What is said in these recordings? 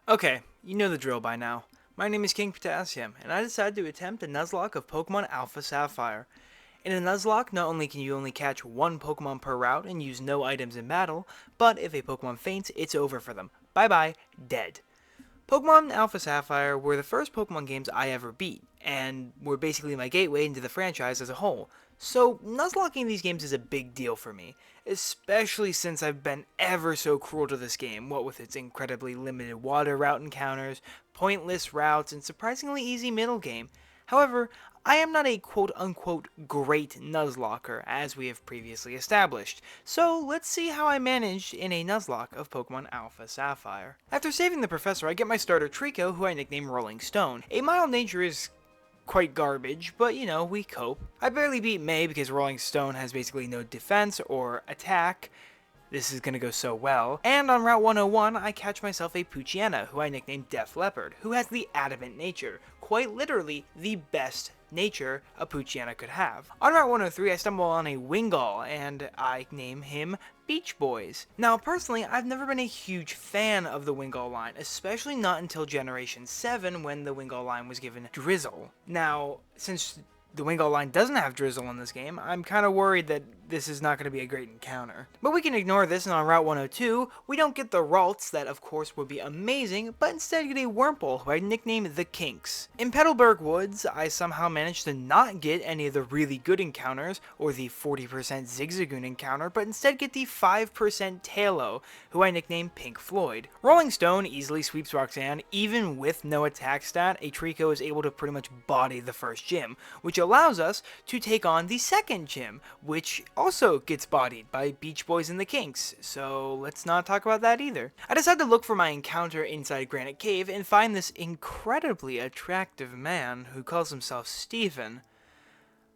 Okay, you know the drill by now. My name is King Potassium, and I decided to attempt a Nuzlocke of Pokémon Alpha Sapphire. In a Nuzlocke, not only can you only catch one Pokemon per route and use no items in battle, but if a Pokemon faints, it's over for them. Bye bye, dead. Pokemon Alpha Sapphire were the first Pokemon games I ever beat, and were basically my gateway into the franchise as a whole. So, Nuzlocking these games is a big deal for me, especially since I've been ever so cruel to this game, what with its incredibly limited water route encounters, pointless routes, and surprisingly easy middle game. However, I am not a quote-unquote great Nuzlocker, as we have previously established, so let's see how I managed in a Nuzlocke of Pokemon Alpha Sapphire. After saving the professor, I get my starter Trico, who I nickname Rolling Stone. A mild nature is quite garbage, but you know, we cope. I barely beat May because Rolling Stone has basically no defense or attack. This is gonna go so well. And on Route 101, I catch myself a Poochyena, who I nicknamed Def Leopard, who has the adamant nature. Quite literally, the best nature a Poochyena could have. On Route 103, I stumble on a Wingull, and I name him Beach Boys. Now, personally, I've never been a huge fan of the Wingull line, especially not until Generation 7 when the Wingull line was given Drizzle. Now, since the Wingull line doesn't have Drizzle in this game, I'm kind of worried that this is not going to be a great encounter. But we can ignore this, and on Route 102, we don't get the Ralts that of course would be amazing, but instead get a Wurmple, who I nicknamed the Kinks. In Petalburg Woods, I somehow managed to not get any of the really good encounters, or the 40% Zigzagoon encounter, but instead get the 5% Tailo, who I nicknamed Pink Floyd. Rolling Stone easily sweeps Roxanne. Even with no attack stat, a Trico is able to pretty much body the first gym, which allows us to take on the second gym, which also gets bodied by Beach Boys and the Kinks, so let's not talk about that either. I decide to look for my encounter inside Granite Cave and find this incredibly attractive man who calls himself Steven.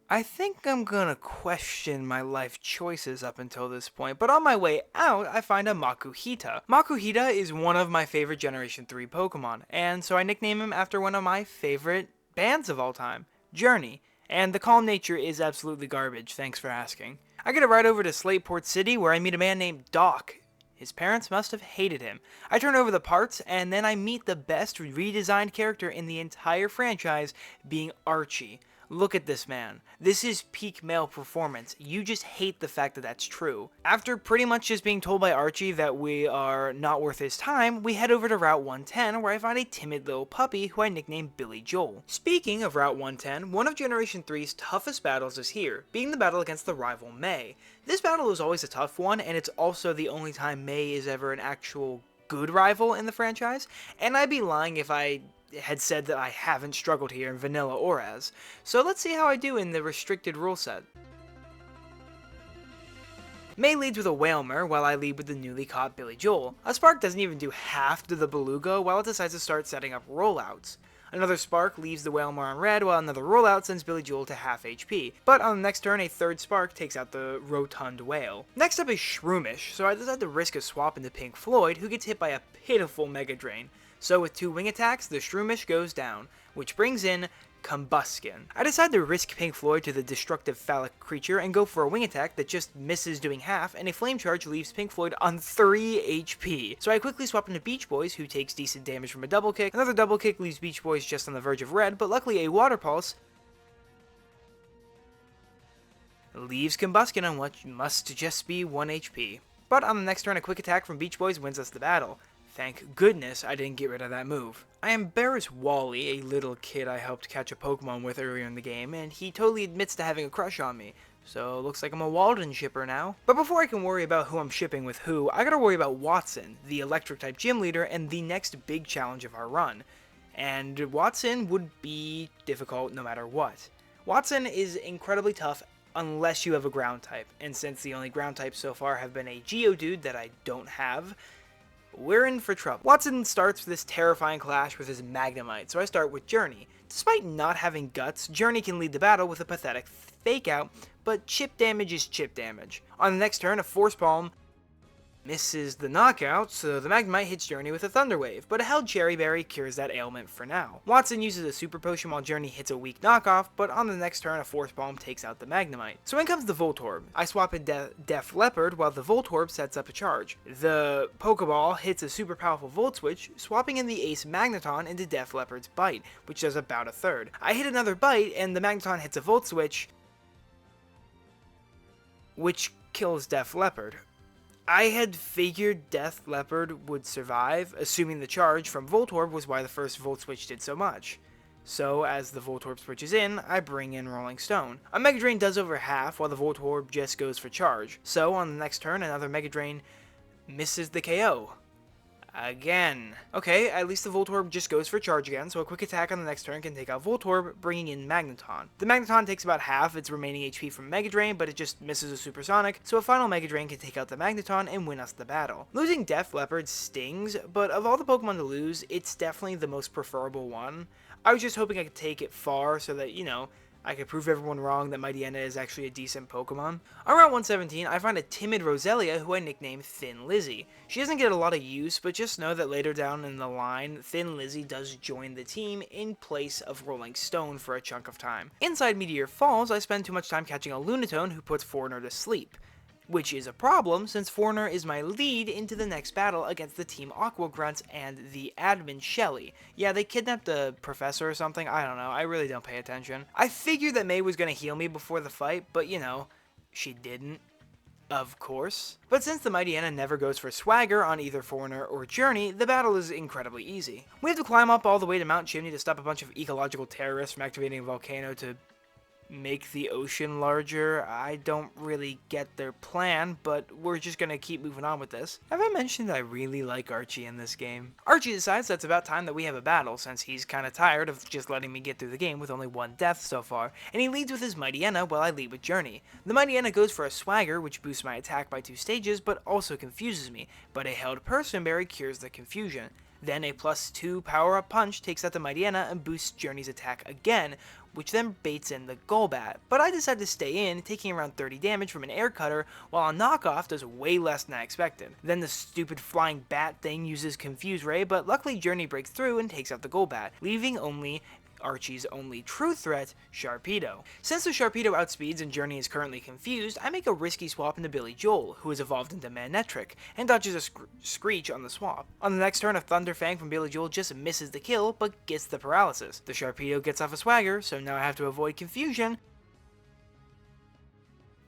I think I'm gonna question my life choices up until this point, but on my way out, I find a Makuhita. Makuhita is one of my favorite Generation 3 Pokemon, and so I nickname him after one of my favorite bands of all time, Journey. And the calm nature is absolutely garbage, thanks for asking. I get a ride over to Slateport City where I meet a man named Doc. His parents must have hated him. I turn over the parts, and then I meet the best redesigned character in the entire franchise, being Archie. Look at this man. This is peak male performance. You just hate the fact that that's true. After pretty much just being told by Archie that we are not worth his time, we head over to Route 110 where I find a timid little puppy who I nicknamed Billy Joel. Speaking of Route 110, one of Generation 3's toughest battles is here, being the battle against the rival May. This battle is always a tough one, and it's also the only time May is ever an actual good rival in the franchise, and I'd be lying if I had said that I haven't struggled here in Vanilla or as. So let's see how I do in the restricted rule set. May leads with a Wailmer, while I lead with the newly caught Billy Joel. A Spark doesn't even do half to the Beluga, while it decides to start setting up rollouts. Another Spark leaves the Wailmer on red, while another rollout sends Billy Joel to half HP. But on the next turn, a third Spark takes out the Rotund Whale. Next up is Shroomish, so I decide to risk a swap into Pink Floyd, who gets hit by a pitiful Mega Drain. So with 2 wing attacks, the Shroomish goes down, which brings in Combuskin. I decide to risk Pink Floyd to the destructive phallic creature and go for a wing attack that just misses doing half, and a flame charge leaves Pink Floyd on 3 HP. So I quickly swap into Beach Boys, who takes decent damage from a double kick. Another double kick leaves Beach Boys just on the verge of red, but luckily a Water Pulse leaves Combuskin on what must just be 1 HP. But on the next turn, a quick attack from Beach Boys wins us the battle. Thank goodness I didn't get rid of that move. I embarrass Wally, a little kid I helped catch a Pokemon with earlier in the game, and he totally admits to having a crush on me. So looks like I'm a Walden shipper now. But before I can worry about who I'm shipping with who, I gotta worry about Watson, the electric type gym leader and the next big challenge of our run. And Watson would be difficult no matter what. Watson is incredibly tough unless you have a ground type, and since the only ground types so far have been a Geodude that I don't have, we're in for trouble. Watson starts this terrifying clash with his Magnemite, so I start with Journey. Despite not having guts, Journey can lead the battle with a pathetic fake out, but chip damage is chip damage. On the next turn, a Force Palm misses the knockout, so the Magnemite hits Journey with a Thunder Wave, but a held Cherry Berry cures that ailment for now. Watson uses a Super Potion while Journey hits a weak knockoff, but on the next turn a Force Bomb takes out the Magnemite. So in comes the Voltorb. I swap in Def Leopard while the Voltorb sets up a charge. The Pokeball hits a super powerful Volt Switch, swapping in the Ace Magneton into Def Leopard's Bite, which does about a third. I hit another Bite, and the Magneton hits a Volt Switch, which kills Def Leopard. I had figured Def Leopard would survive, assuming the charge from Voltorb was why the first Volt Switch did so much. So, as the Voltorb switches in, I bring in Rolling Stone. A Mega Drain does over half, while the Voltorb just goes for charge. So, on the next turn, another Mega Drain misses the KO. Again. Okay, at least the Voltorb just goes for charge again, so a quick attack on the next turn can take out Voltorb, bringing in Magneton. The Magneton takes about half its remaining HP from Mega Drain, but it just misses a Supersonic, so a final Mega Drain can take out the Magneton and win us the battle. Losing Def Leopard stings, but of all the Pokemon to lose, it's definitely the most preferable one. I was just hoping I could take it far so that, I could prove everyone wrong that Mightyena is actually a decent Pokemon. On Route 117, I find a timid Roselia who I nickname Thin Lizzie. She doesn't get a lot of use, but just know that later down in the line, Thin Lizzie does join the team in place of Rolling Stone for a chunk of time. Inside Meteor Falls, I spend too much time catching a Lunatone who puts Foreigner to sleep, which is a problem since Foreigner is my lead into the next battle against the Team Aqua Grunts and the admin Shelly. Yeah, they kidnapped the professor or something, I don't know, I really don't pay attention. I figured that May was gonna heal me before the fight, but she didn't. Of course. But since the Mightyena never goes for Swagger on either Foreigner or Journey, the battle is incredibly easy. We have to climb up all the way to Mount Chimney to stop a bunch of ecological terrorists from activating a volcano to make the ocean larger. I don't really get their plan, but we're just gonna keep moving on with this. Have I mentioned I really like Archie in this game? Archie decides that it's about time that we have a battle, since he's kinda tired of just letting me get through the game with only one death so far, and he leads with his Mightyena while I lead with Journey. The Mightyena goes for a Swagger, which boosts my attack by 2 stages, but also confuses me, but a held Person Berry cures the confusion. Then a +2 power-up punch takes out the Mightyena and boosts Journey's attack again, which then baits in the Golbat. But I decide to stay in, taking around 30 damage from an air cutter, while a knockoff does way less than I expected. Then the stupid flying bat thing uses Confuse Ray, but luckily Journey breaks through and takes out the Golbat, leaving only Archie's only true threat, Sharpedo. Since the Sharpedo outspeeds and Journey is currently confused, I make a risky swap into Billy Joel, who is evolved into Manectric, and dodges a Screech on the swap. On the next turn, a Thunder Fang from Billy Joel just misses the kill, but gets the paralysis. The Sharpedo gets off a Swagger, so now I have to avoid confusion,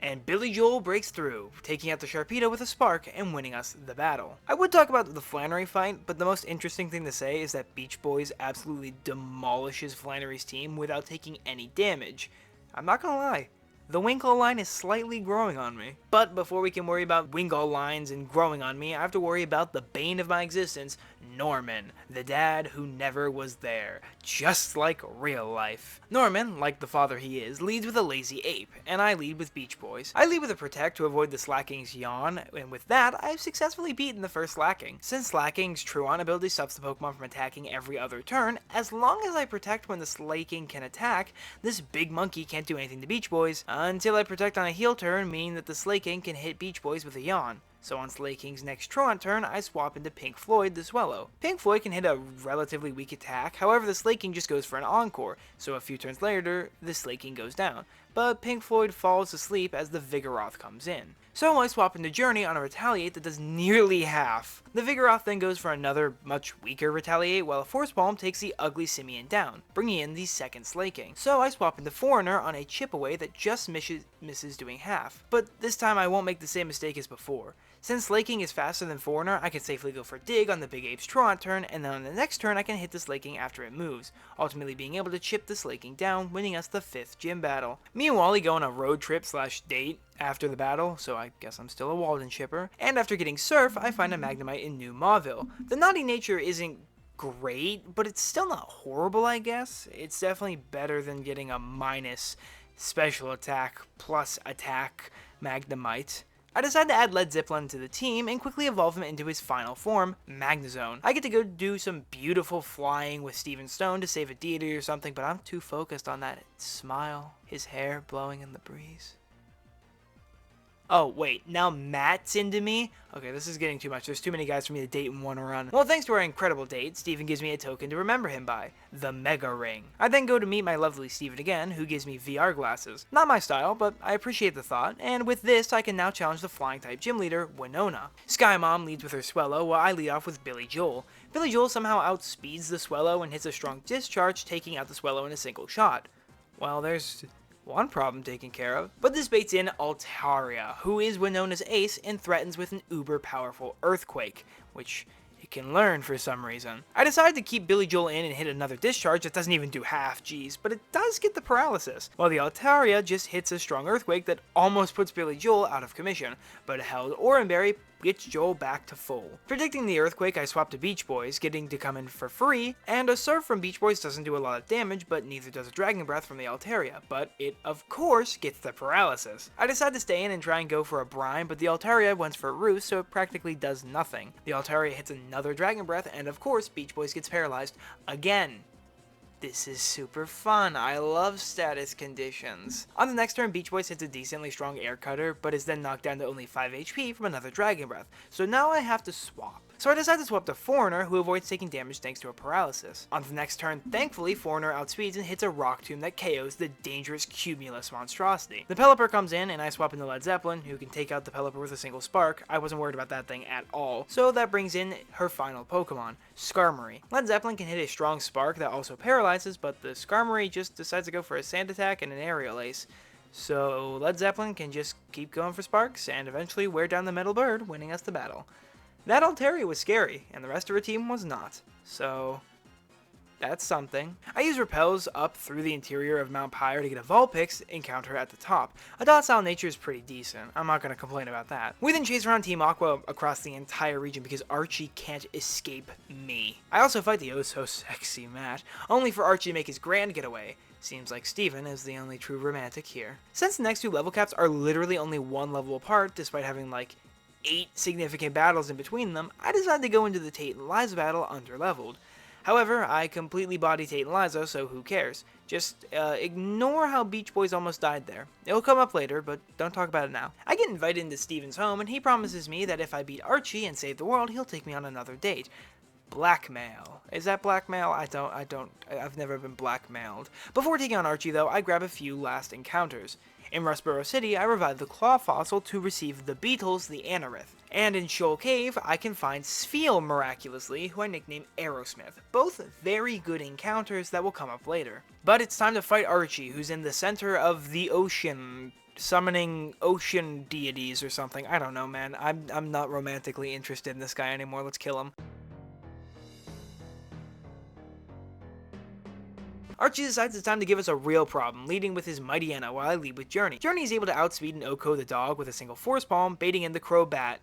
and Billy Joel breaks through, taking out the Sharpedo with a Spark and winning us the battle. I would talk about the Flannery fight, but the most interesting thing to say is that Beach Boys absolutely demolishes Flannery's team without taking any damage. I'm not gonna lie, the Winkle line is slightly growing on me. But before we can worry about Winkle lines and growing on me, I have to worry about the bane of my existence, Norman, the dad who never was there, just like real life. Norman, like the father he is, leads with a Lazy Ape, and I lead with Beach Boys. I lead with a Protect to avoid the Slacking's Yawn, and with that, I have successfully beaten the first Slacking. Since Slacking's Truant ability stops the Pokemon from attacking every other turn, as long as I Protect when the Slaking can attack, this big monkey can't do anything to Beach Boys, until I Protect on a heal turn, meaning that the Slaking can hit Beach Boys with a Yawn. So on Slaking's next Truant turn, I swap into Pink Floyd the Swellow. Pink Floyd can hit a relatively weak attack, however the Slaking just goes for an Encore, so a few turns later, the Slaking goes down. But Pink Floyd falls asleep as the Vigoroth comes in. So I swap into Journey on a Retaliate that does nearly half. The Vigoroth then goes for another much weaker Retaliate, while a Force Palm takes the ugly Simian down, bringing in the second Slaking. So I swap into Foreigner on a Chip Away that just misses doing half. But this time I won't make the same mistake as before. Since Slaking is faster than Foreigner, I can safely go for Dig on the Big Ape's Truant turn, and then on the next turn I can hit the Slaking after it moves, ultimately being able to chip the Slaking down, winning us the 5th gym battle. Me and Wally go on a road trip / date after the battle, so I guess I'm still a Walden shipper, and after getting Surf, I find a Magnemite in New Mauville. The naughty nature isn't great, but it's still not horrible, I guess. It's definitely better than getting a minus special attack plus attack Magnemite. I decide to add Led Zeppelin to the team and quickly evolve him into his final form, Magnezone. I get to go do some beautiful flying with Steven Stone to save a deity or something, but I'm too focused on that smile, his hair blowing in the breeze. Oh, wait, now Matt's into me? Okay, this is getting too much. There's too many guys for me to date in one run. Well, thanks to our incredible date, Steven gives me a token to remember him by, the Mega Ring. I then go to meet my lovely Steven again, who gives me VR glasses. Not my style, but I appreciate the thought, and with this, I can now challenge the flying-type gym leader, Winona. Sky Mom leads with her Swellow, while I lead off with Billy Joel. Billy Joel somehow outspeeds the Swellow and hits a strong discharge, taking out the Swellow in a single shot. Well, there's one problem taken care of. But this baits in Altaria, who is Winona's ace and threatens with an uber powerful earthquake, which it can learn for some reason. I decided to keep Billy Joel in and hit another discharge that doesn't even do half G's, but it does get the paralysis, while the Altaria just hits a strong earthquake that almost puts Billy Joel out of commission, but a held Oranberry gets Joel back to full. Predicting the earthquake, I swapped to Beach Boys, getting to come in for free, and a Surf from Beach Boys doesn't do a lot of damage, but neither does a Dragon Breath from the Altaria, but it, of course, gets the paralysis. I decided to stay in and try and go for a Brine, but the Altaria went for a Roost, so it practically does nothing. The Altaria hits another Dragon Breath, and of course, Beach Boys gets paralyzed again. This is super fun. I love status conditions. On the next turn, Beach Boys hits a decently strong Air Cutter, but is then knocked down to only 5 HP from another Dragon Breath. So now I have to swap. So I decided to swap to Foreigner, who avoids taking damage thanks to a paralysis. On the next turn, thankfully, Foreigner outspeeds and hits a Rock Tomb that KOs the dangerous Cumulus monstrosity. The Pelipper comes in, and I swap into Led Zeppelin, who can take out the Pelipper with a single spark. I wasn't worried about that thing at all. So that brings in her final Pokemon, Skarmory. Led Zeppelin can hit a strong spark that also paralyzes, but the Skarmory just decides to go for a Sand Attack and an Aerial Ace. So Led Zeppelin can just keep going for sparks and eventually wear down the Metal Bird, winning us the battle. That Altaria was scary, and the rest of her team was not. So that's something. I use Repels up through the interior of Mount Pyre to get a Vulpix encounter at the top. A docile nature is pretty decent. I'm not going to complain about that. We then chase around Team Aqua across the entire region because Archie can't escape me. I also fight the oh-so-sexy Matt, only for Archie to make his grand getaway. Seems like Steven is the only true romantic here. Since the next two level caps are literally only one level apart, despite having like 8 significant battles in between them, I decided to go into the Tate and Liza battle underleveled. However, I completely body Tate and Liza, so who cares? Just ignore how Beach Boys almost died there. It'll come up later, but don't talk about it now. I get invited into Steven's home, and he promises me that if I beat Archie and save the world, he'll take me on another date. Blackmail. Is that blackmail? I've never been blackmailed. Before taking on Archie, though, I grab a few last encounters. In Rustboro City, I revive the Claw Fossil to receive the Beetles, the Anorith. And in Shoal Cave, I can find Spheal miraculously, who I nickname Aerosmith. Both very good encounters that will come up later. But it's time to fight Archie, who's in the center of the ocean, summoning ocean deities or something. I don't know, man. I'm not romantically interested in this guy anymore. Let's kill him. Archie decides it's time to give us a real problem, leading with his Mightyena while I lead with Journey. Journey is able to outspeed an Oko the dog with a single Force Palm, baiting in the Crobat.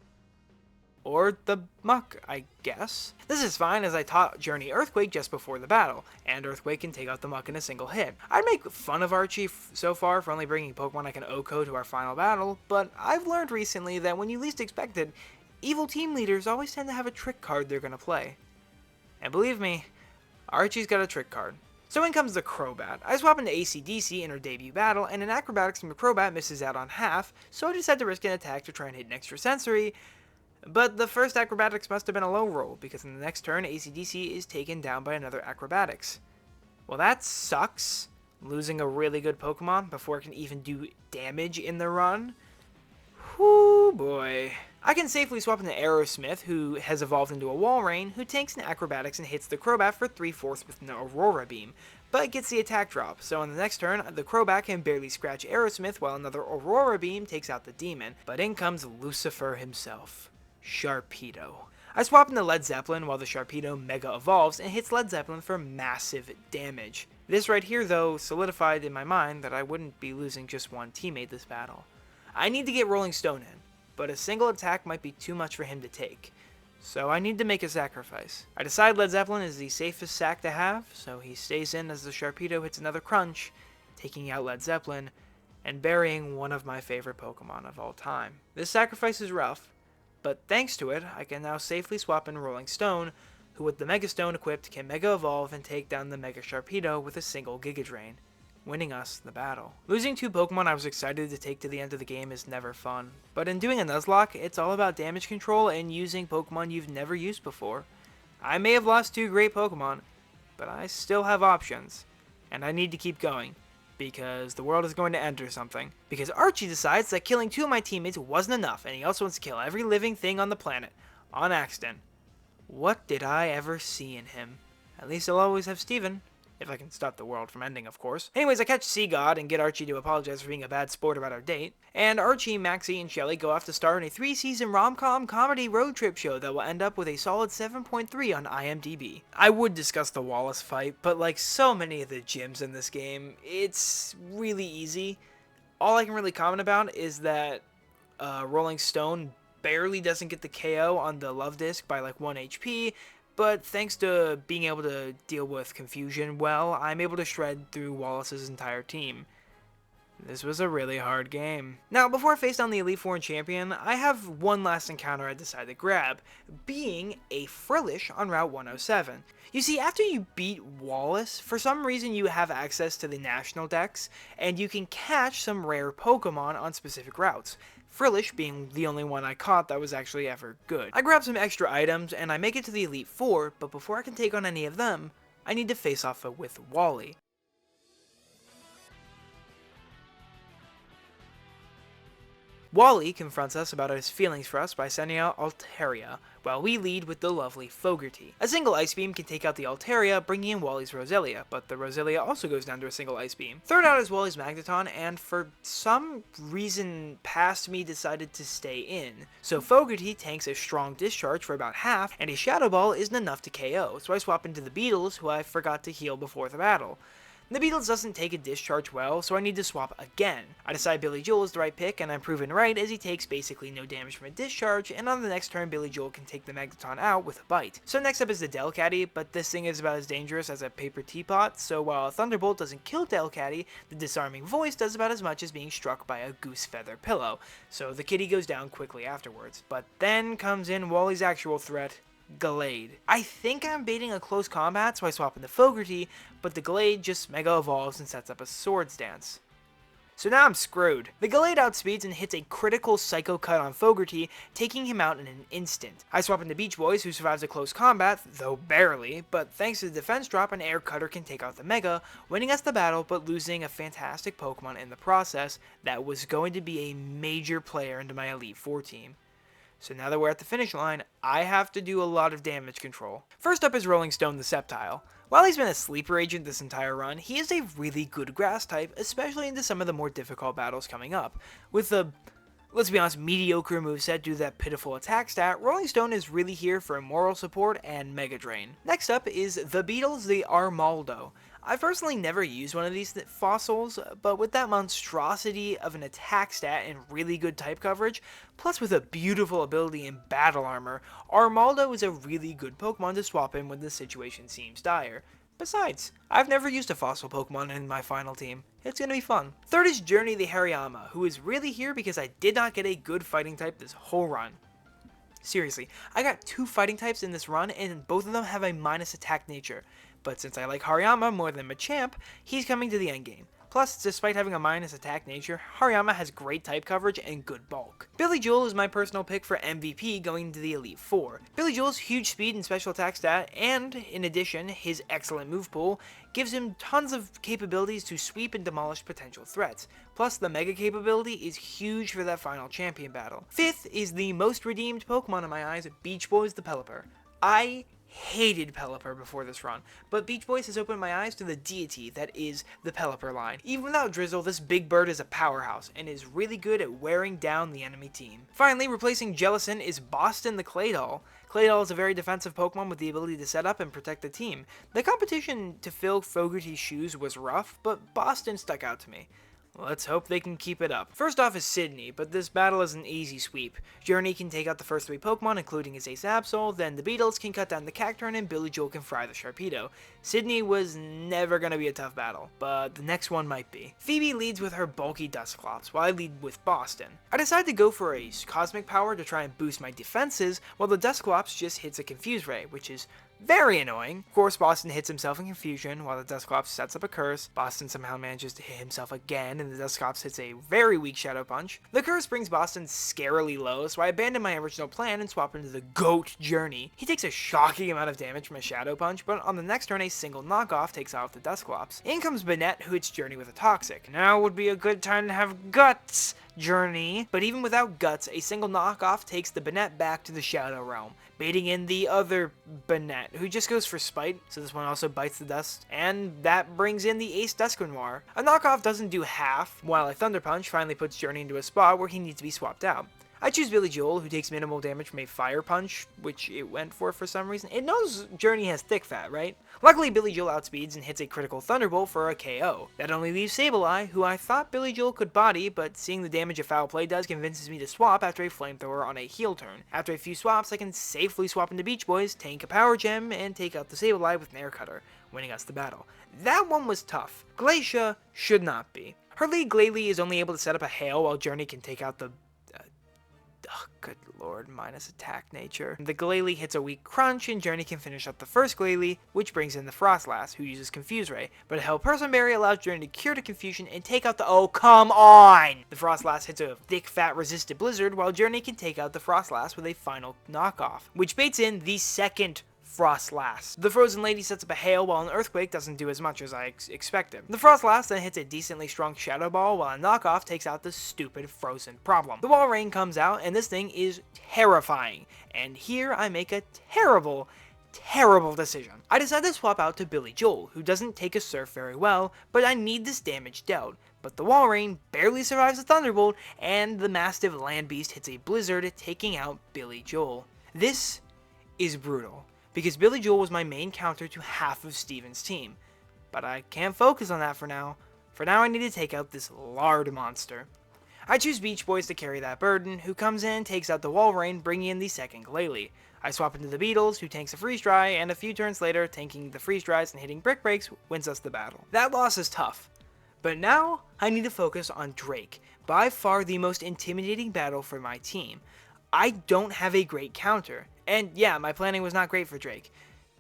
Or the Muck, I guess. This is fine as I taught Journey Earthquake just before the battle, and Earthquake can take out the Muck in a single hit. I'd make fun of Archie so far for only bringing Pokemon like an Oko to our final battle, but I've learned recently that when you least expect it, evil team leaders always tend to have a trick card they're gonna play. And believe me, Archie's got a trick card. So in comes the Crobat. I swap into AC/DC in her debut battle, and an Acrobatics from the Crobat misses out on half, so I decide to risk an attack to try and hit an extra sensory. But the first Acrobatics must have been a low roll, because in the next turn, AC/DC is taken down by another Acrobatics. Well, that sucks, losing a really good Pokemon before it can even do damage in the run. Whoo boy. I can safely swap into Aerosmith, who has evolved into a Walrein, who tanks an Acrobatics and hits the Crobat for 3/4 with an Aurora Beam, but gets the attack drop, so on the next turn, the Crobat can barely scratch Aerosmith while another Aurora Beam takes out the demon, but in comes Lucifer himself, Sharpedo. I swap into Led Zeppelin while the Sharpedo Mega Evolves and hits Led Zeppelin for massive damage. This right here, though, solidified in my mind that I wouldn't be losing just one teammate this battle. I need to get Rolling Stone in, but a single attack might be too much for him to take, so I need to make a sacrifice. I decide Led Zeppelin is the safest sack to have, so he stays in as the Sharpedo hits another crunch, taking out Led Zeppelin, and burying one of my favorite Pokemon of all time. This sacrifice is rough, but thanks to it, I can now safely swap in Rolling Stone, who with the Mega Stone equipped can Mega Evolve and take down the Mega Sharpedo with a single Giga Drain. winning us the battle. Losing 2 Pokemon I was excited to take to the end of the game is never fun, but in doing a Nuzlocke, it's all about damage control and using Pokemon you've never used before. I may have lost 2 great Pokemon, but I still have options, and I need to keep going, because the world is going to end or something. Because Archie decides that killing 2 of my teammates wasn't enough, and he also wants to kill every living thing on the planet, on accident. What did I ever see in him? At least I'll always have Steven. If I can stop the world from ending, of course. Anyways, I catch Sea God and get Archie to apologize for being a bad sport about our date. And Archie, Maxie, and Shelly go off to star in a 3-season rom-com comedy road trip show that will end up with a solid 7.3 on IMDb. I would discuss the Wallace fight, but like so many of the gyms in this game, it's really easy. All I can really comment about is that Rolling Stone barely doesn't get the KO on the Love Disc by like 1 HP, but thanks to being able to deal with confusion well, I'm able to shred through Wallace's entire team. This was a really hard game. Now, before I face down the Elite Four and Champion, I have one last encounter I decided to grab, being a Frillish on Route 107. You see, after you beat Wallace, for some reason you have access to the National Dex, and you can catch some rare Pokemon on specific routes. Frillish being the only one I caught that was actually ever good. I grab some extra items, and I make it to the Elite Four, but before I can take on any of them, I need to face off with Wally. Wally confronts us about his feelings for us by sending out Altaria, while we lead with the lovely Fogarty. A single Ice Beam can take out the Altaria, bringing in Wally's Roselia, but the Roselia also goes down to a single Ice Beam. Third out is Wally's Magneton, and for some reason past me decided to stay in. So Fogarty tanks a strong Discharge for about half, and a Shadow Ball isn't enough to KO, so I swap into the Beetles, who I forgot to heal before the battle. The Beetles doesn't take a Discharge well, so I need to swap again. I decide Billy Joel is the right pick, and I'm proven right as he takes basically no damage from a Discharge, and on the next turn Billy Joel can take the Magneton out with a Bite. So next up is the Delcatty, but this thing is about as dangerous as a paper teapot, so while a Thunderbolt doesn't kill Delcatty, the Disarming Voice does about as much as being struck by a Goose Feather Pillow, so the kitty goes down quickly afterwards. But then comes in Wally's actual threat, Gallade. I think I'm baiting a close combat, so I swap into Fogarty, but the Gallade just Mega Evolves and sets up a Swords Dance. So now I'm screwed. The Gallade outspeeds and hits a critical Psycho Cut on Fogarty, taking him out in an instant. I swap into Beach Boys, who survives a close combat, though barely, but thanks to the defense drop, an Air Cutter can take out the Mega, winning us the battle, but losing a fantastic Pokemon in the process that was going to be a major player into my Elite Four team. So now that we're at the finish line, I have to do a lot of damage control. First up is Rolling Stone the Sceptile. While he's been a sleeper agent this entire run, he is a really good grass type, especially into some of the more difficult battles coming up. With the, let's be honest, mediocre moveset due to that pitiful attack stat, Rolling Stone is really here for moral support and Mega Drain. Next up is the Beetles the Armaldo. I've personally never used one of these fossils, but with that monstrosity of an attack stat and really good type coverage, plus with a beautiful ability in battle armor, Armaldo is a really good Pokemon to swap in when the situation seems dire. Besides, I've never used a fossil Pokemon in my final team. It's gonna be fun. Third is Journey the Hariyama, who is really here because I did not get a good fighting type this whole run. Seriously, I got 2 fighting types in this run, and both of them have a minus attack nature. But since I like Hariyama more than Machamp, he's coming to the endgame. Plus, despite having a minus attack nature, Hariyama has great type coverage and good bulk. Billy Joel is my personal pick for MVP going into the Elite Four. Billy Joel's huge speed and special attack stat, and in addition, his excellent move pool, gives him tons of capabilities to sweep and demolish potential threats. Plus, the Mega capability is huge for that final champion battle. Fifth is the most redeemed Pokemon in my eyes, Beach Boys the Pelipper. I hated Pelipper before this run, but Beach Boys has opened my eyes to the deity that is the Pelipper line. Even without Drizzle, this big bird is a powerhouse, and is really good at wearing down the enemy team. Finally, replacing Jellicent is Boston the Claydol. Claydol is a very defensive Pokemon with the ability to set up and protect the team. The competition to fill Fogarty's shoes was rough, but Boston stuck out to me. Let's hope they can keep it up. First off is Sydney, but this battle is an easy sweep. Journey can take out the first 3 Pokemon, including his Ace Absol, then the Beetles can cut down the Cacturne, and Billy Joel can fry the Sharpedo. Sydney was never going to be a tough battle, but the next one might be. Phoebe leads with her bulky Dusclops, while I lead with Boston. I decide to go for a Cosmic Power to try and boost my defenses, while the Dusclops just hits a Confuse Ray, which is Very annoying. Of course, Boston hits himself in confusion while the Dusclops sets up a curse. Boston somehow manages to hit himself again, and the Dusclops hits a very weak Shadow Punch. The curse brings Boston scarily low, so I abandon my original plan and swap into the Goat Journey. He takes a shocking amount of damage from a Shadow Punch, but on the next turn, a single knockoff takes out the Dusclops. In comes Banette, who hits Journey with a Toxic. Now would be a good time to have Guts Journey, but even without Guts, a single knockoff takes the Banette back to the Shadow Realm, baiting in the other Banette, who just goes for Spite, so this one also bites the dust, and that brings in the Ace Dusknoir. A knockoff doesn't do half, while a Thunder Punch finally puts Journey into a spot where he needs to be swapped out. I choose Billy Joel, who takes minimal damage from a Fire Punch, which it went for some reason. It knows Journey has Thick Fat, right? Luckily, Billy Joel outspeeds and hits a critical Thunderbolt for a KO. That only leaves Sableye, who I thought Billy Joel could body, but seeing the damage a Foul Play does convinces me to swap after a Flamethrower on a heal turn. After a few swaps, I can safely swap into Beach Boys, tank a Power Gem, and take out the Sableye with an Air Cutter, winning us the battle. That one was tough. Glacia should not be. Her lead Glalie is only able to set up a Hail while Journey can take out the oh, good lord, minus attack nature. The Glalie hits a weak Crunch, and Journey can finish up the first Glalie, which brings in the Frostlass, who uses Confuse Ray. But a Hell Person Berry allows Journey to cure the confusion and take out the oh, come on! The Frostlass hits a thick, fat, resisted Blizzard, while Journey can take out the Frostlass with a final knockoff, which baits in the second Frostlass. The Frozen Lady sets up a Hail while an Earthquake doesn't do as much as I expected. The Frostlass then hits a decently strong Shadow Ball while a knockoff takes out the stupid Frozen problem. The Wall Rain comes out and this thing is terrifying. And here I make a terrible decision. I decide to swap out to Billy Joel, who doesn't take a Surf very well, but I need this damage dealt. But the Wall Rain barely survives the Thunderbolt, and the Mastiff Land Beast hits a Blizzard, taking out Billy Joel. This is brutal, because Billy Joel was my main counter to half of Steven's team. But I can't focus on that for now. For now I need to take out this lard monster. I choose Beach Boys to carry that burden, who comes in and takes out the Wall Rain, bringing in the second Glalie. I swap into the Beatles, who tanks a Freeze Dry, and a few turns later, tanking the Freeze Dries and hitting Brick Breaks wins us the battle. That loss is tough. But now, I need to focus on Drake, by far the most intimidating battle for my team. I don't have a great counter. And yeah, my planning was not great for Drake.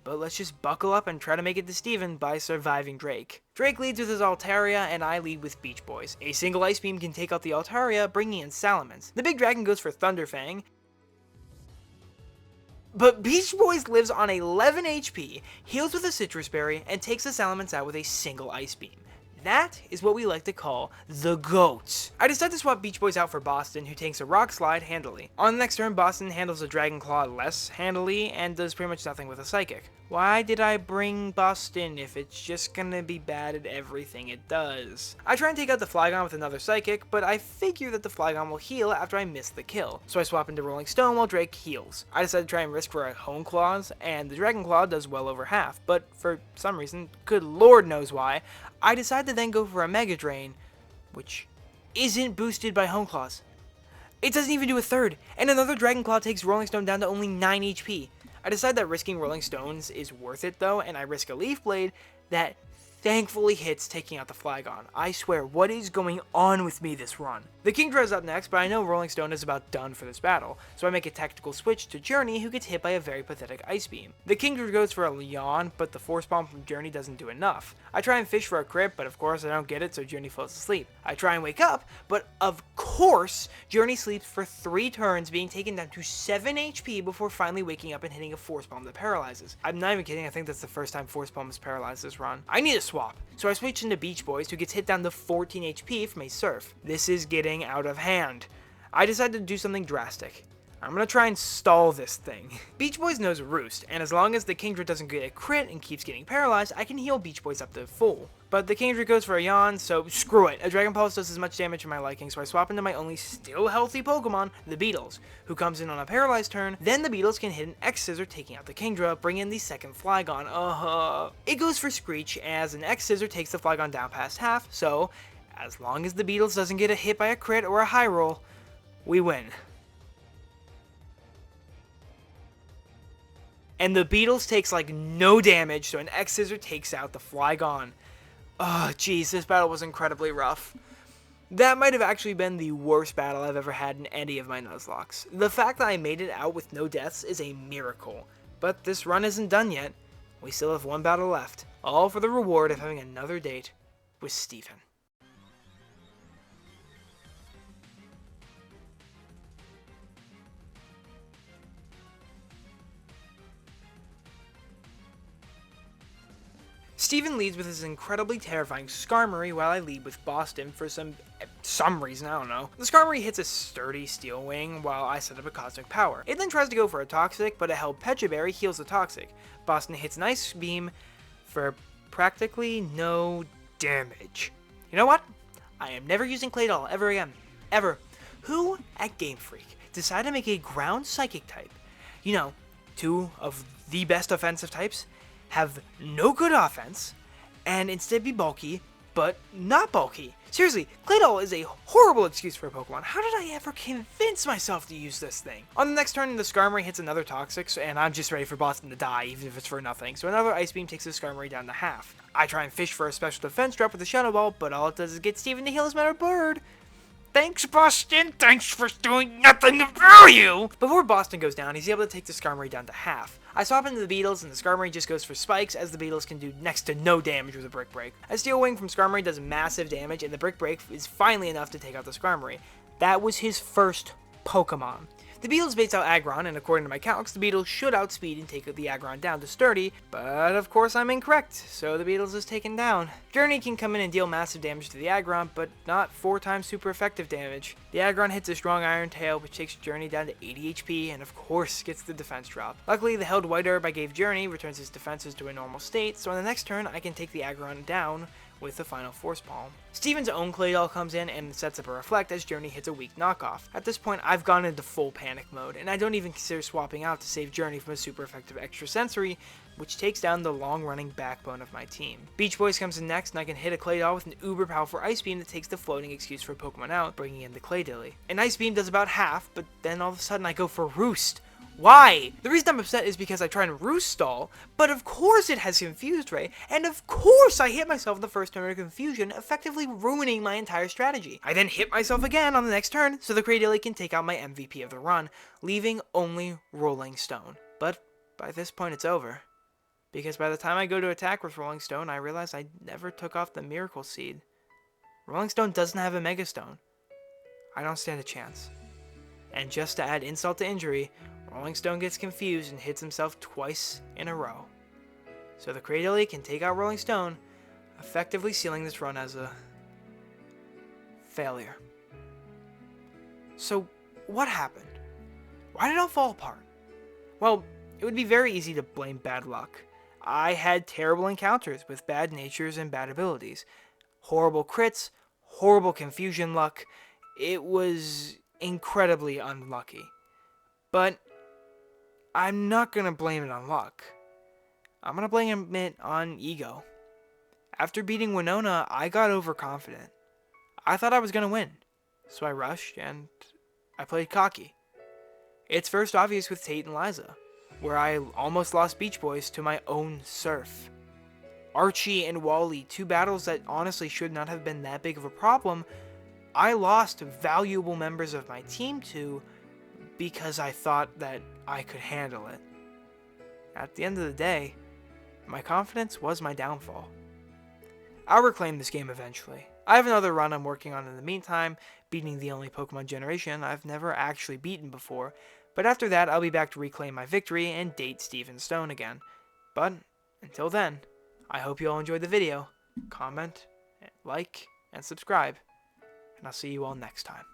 But let's just buckle up and try to make it to Steven by surviving Drake. Drake leads with his Altaria, and I lead with Beach Boys. A single Ice Beam can take out the Altaria, bringing in Salamence. The big dragon goes for Thunderfang, but Beach Boys lives on 11 HP, heals with a Citrus Berry, and takes the Salamence out with a single Ice Beam. That is what we like to call the GOAT. I decide to swap Beach Boys out for Boston, who takes a Rock Slide handily. On the next turn, Boston handles a Dragon Claw less handily, and does pretty much nothing with a Psychic. Why did I bring Boston if it's just gonna be bad at everything it does? I try and take out the Flygon with another Psychic, but I figure that the Flygon will heal after I miss the kill. So I swap into Rolling Stone while Drake heals. I decide to try and risk for a Hone Claws, and the Dragon Claw does well over half, but for some reason, good lord knows why, I decide to then go for a Mega Drain, which isn't boosted by Hone Claws. It doesn't even do a third, and another Dragon Claw takes Rolling Stone down to only 9 HP. I decide that risking Rolling Stones is worth it though, and I risk a Leaf Blade that thankfully hits, taking out the Flygon. I swear, what is going on with me this run? The Kingdra is up next, but I know Rolling Stone is about done for this battle, so I make a tactical switch to Journey, who gets hit by a very pathetic Ice Beam. The Kingdra goes for a Yawn, but the Force Bomb from Journey doesn't do enough. I try and fish for a crit, but of course I don't get it, so Journey falls asleep. I try and wake up, but of course, Journey sleeps for 3 turns, being taken down to 7 HP before finally waking up and hitting a Force Bomb that paralyzes. I'm not even kidding, I think that's the first time Force Bomb has paralyzed this run. I need a swap, so I switch into Beach Boys, who gets hit down to 14 HP from a Surf. This is getting out of hand. I decided to do something drastic. I'm gonna try and stall this thing. Beach Boys knows Roost, and as long as the Kingdra doesn't get a crit and keeps getting paralyzed, I can heal Beach Boys up to full. But the Kingdra goes for a Yawn, so screw it. A Dragon Pulse does as much damage for my liking, so I swap into my only still healthy Pokemon, the Beetles, who comes in on a paralyzed turn. Then the Beetles can hit an X-Scissor, taking out the Kingdra, bring in the second Flygon. It goes for Screech, as an X-Scissor takes the Flygon down past half, so as long as the Beetles doesn't get a hit by a crit or a high roll, we win. And the Beetles takes like no damage, so an X-Scissor takes out the Flygon. Oh, jeez, this battle was incredibly rough. That might have actually been the worst battle I've ever had in any of my Nuzlockes. The fact that I made it out with no deaths is a miracle. But this run isn't done yet. We still have one battle left, all for the reward of having another date with Steven. Steven leads with his incredibly terrifying Skarmory while I lead with Boston for some reason, I don't know. The Skarmory hits a sturdy Steel Wing while I set up a Cosmic Power. It then tries to go for a Toxic, but a held Pecha Berry heals the Toxic. Boston hits an Ice Beam for practically no damage. You know what? I am never using Clay Doll ever again. Ever. Who at Game Freak decided to make a Ground Psychic type? You know, two of the best offensive types have no good offense, and instead be bulky, but not bulky. Seriously, Clay Doll is a horrible excuse for a Pokemon. How did I ever convince myself to use this thing? On the next turn, the Skarmory hits another Toxic, and I'm just ready for Boston to die, even if it's for nothing. So another Ice Beam takes the Skarmory down to half. I try and fish for a special defense drop with the Shadow Ball, but all it does is get Steven to heal his Metal Bird. Thanks, Boston! Thanks for doing nothing of value! Before Boston goes down, he's able to take the Skarmory down to half. I swap into the Beetles, and the Skarmory just goes for spikes, as the Beetles can do next to no damage with a Brick Break. A Steel Wing from Skarmory does massive damage, and the Brick Break is finally enough to take out the Skarmory. That was his first Pokemon. The Beetles baits out Aggron, and according to my calcs, the Beetles should outspeed and take the Aggron down to Sturdy, but of course I'm incorrect, so the Beetles is taken down. Journey can come in and deal massive damage to the Aggron, but not 4 times super effective damage. The Aggron hits a strong Iron Tail, which takes Journey down to 80 HP, and of course gets the defense drop. Luckily, the held White Herb I gave Journey returns his defenses to a normal state, so on the next turn I can take the Aggron down with the final Force Palm. Steven's own Clay Doll comes in and sets up a Reflect as Journey hits a weak knockoff. At this point, I've gone into full panic mode, and I don't even consider swapping out to save Journey from a super effective Extra Sensory, which takes down the long-running backbone of my team. Beach Boys comes in next, and I can hit a Clay Doll with an uber powerful Ice Beam that takes the floating excuse for Pokemon out, bringing in the Claydilly. An Ice Beam does about half, but then all of a sudden I go for Roost. Why? The reason I'm upset is because I try and Roost Stall, but of course it has Confused Ray, and of course I hit myself in the first turn of Confusion, effectively ruining my entire strategy. I then hit myself again on the next turn, so the Cradilly can take out my MVP of the run, leaving only Rolling Stone. But by this point it's over, because by the time I go to attack with Rolling Stone, I realize I never took off the Miracle Seed. Rolling Stone doesn't have a Mega Stone. I don't stand a chance. And just to add insult to injury, Rolling Stone gets confused and hits himself twice in a row. So the Cradilly can take out Rolling Stone, effectively sealing this run as a failure. So what happened? Why did it all fall apart? Well, it would be very easy to blame bad luck. I had terrible encounters with bad natures and bad abilities. Horrible crits, horrible confusion luck. It was incredibly unlucky. But I'm not going to blame it on luck. I'm going to blame it on ego. After beating Winona, I got overconfident. I thought I was going to win, so I rushed and I played cocky. It's first obvious with Tate and Liza, where I almost lost Beach Boys to my own Surf. Archie and Wally, 2 battles that honestly should not have been that big of a problem, I lost valuable members of my team to because I thought that I could handle it. At the end of the day, my confidence was my downfall. I'll reclaim this game eventually. I have another run I'm working on in the meantime, beating the only Pokemon generation I've never actually beaten before, but after that I'll be back to reclaim my victory and date Steven Stone again. But until then, I hope you all enjoyed the video. Comment, like, and subscribe, and I'll see you all next time.